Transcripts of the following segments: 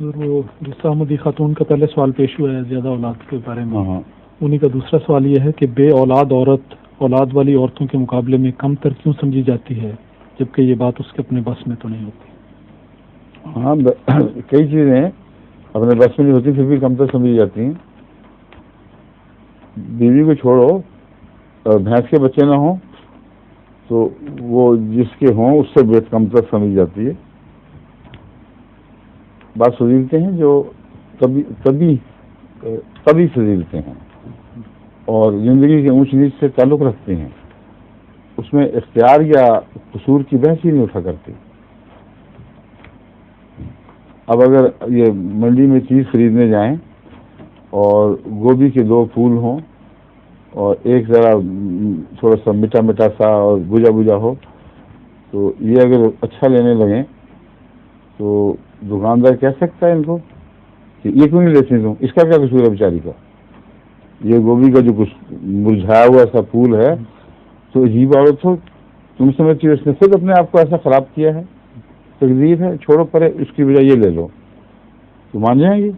وہ جس احمدی خاتون کا پہلے سوال پیش ہوا ہے زیادہ اولاد کے بارے میں، انہی کا دوسرا سوال یہ ہے کہ بے اولاد عورت اولاد والی عورتوں کے مقابلے میں کم تر کیوں سمجھی جاتی ہے، جبکہ یہ بات اس کے اپنے بس میں تو نہیں ہوتی؟ ہاں کئی چیزیں اپنے بس میں نہیں ہوتی پھر بھی کم تر سمجھی جاتی ہیں. بیوی کو چھوڑو، بھینس کے بچے نہ ہوں تو وہ جس کے ہوں اس سے بہت کم تر سمجھی جاتی ہے. بات فضیلتیں ہیں جو طبی فضیلتیں ہیں اور زندگی کے اونچ نیچ سے تعلق رکھتے ہیں، اس میں اختیار یا قصور کی بحث ہی نہیں اٹھا کرتے. اب اگر یہ منڈی میں چیز خریدنے جائیں اور گوبھی کے 2 پھول ہوں اور ایک ذرا تھوڑا سا میٹھا میٹھا سا اور بجھا بجھا ہو، تو یہ اگر اچھا لینے لگیں تو دکاندار کہہ سکتا ہے ان کو کہ یہ کیوں نہیں لیتے تم، اس کا کیا قصور ہے بیچاری کا، یہ گوبھی کا جو کچھ مرجھایا ہوا ایسا پھول ہے تو عجیب عورت ہو، تم سمجھتی ہو اس نے خود اپنے آپ کو ایسا خراب کیا ہے، تقدیر ہے، چھوڑو پرے، اس کی بجائے یہ لے لو، تو مان جائیں گے.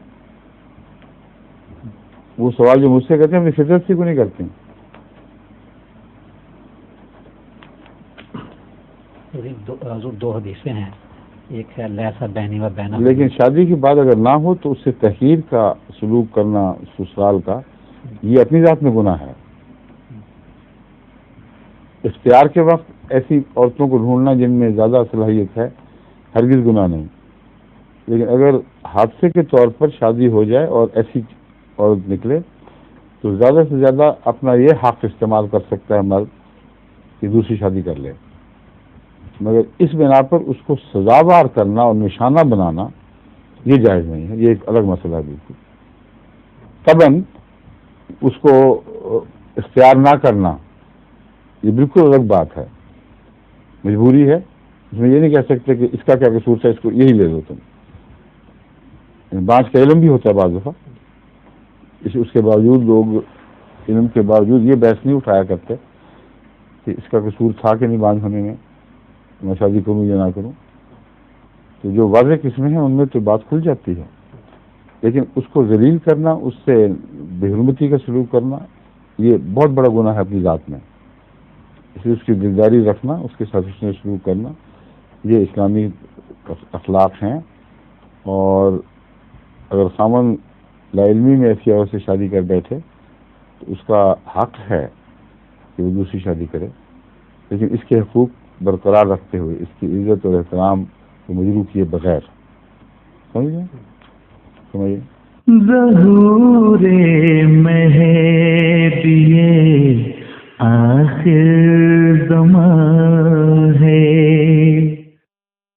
وہ سوال جو مجھ سے کرتے ہیں اپنی فطرت سے کیوں نہیں کرتے ہیں؟ حضور 2 حدیثیں ہیں، ایک ہے لیسا بینی و بینا، لیکن شادی کی بات اگر نہ ہو تو اس سے تحقیر کا سلوک کرنا سسرال کا، یہ اپنی ذات میں گناہ ہے. اختیار کے وقت ایسی عورتوں کو ڈھونڈنا جن میں زیادہ صلاحیت ہے ہرگز گناہ نہیں، لیکن اگر حادثے کے طور پر شادی ہو جائے اور ایسی عورت نکلے تو زیادہ سے زیادہ اپنا یہ حق استعمال کر سکتا ہے مرد کہ دوسری شادی کر لے، مگر اس بنا پر اس کو سزاوار کرنا اور نشانہ بنانا یہ جائز نہیں ہے. یہ ایک الگ مسئلہ ہے بالکل. طبعاً اس کو اختیار نہ کرنا یہ بالکل الگ بات ہے، مجبوری ہے، اس میں یہ نہیں کہہ سکتے کہ اس کا کیا قصور ہے، اس کو یہی لے دو تم. بانج کا علم بھی ہوتا ہے بعض دفعہ، اس کے باوجود لوگ علم کے باوجود یہ بحث نہیں اٹھایا کرتے کہ اس کا قصور تھا کہ نہیں بانج ہونے میں شادی کروں یا نہ کروں. تو جو واضح قسمیں ہیں ان میں تو بات کھل جاتی ہے، لیکن اس کو ذلیل کرنا، اس سے بے حرمتی کا سلوک کرنا یہ بہت بڑا گناہ ہے اپنی ذات میں. اس لیے اس کی دلداری رکھنا، اس کے ساتھ اس نے سلوک کرنا یہ اسلامی اخلاق ہیں. اور اگر خامن لا علمی میں ایسی عورت سے شادی کر بیٹھے تو اس کا حق ہے کہ وہ دوسری شادی کرے، لیکن اس کے حقوق برقرار رکھتے ہوئے، اس کی عزت اور احترام کو مجروح کیے بغیر. سمجھے ظہور مہدی آخر زمان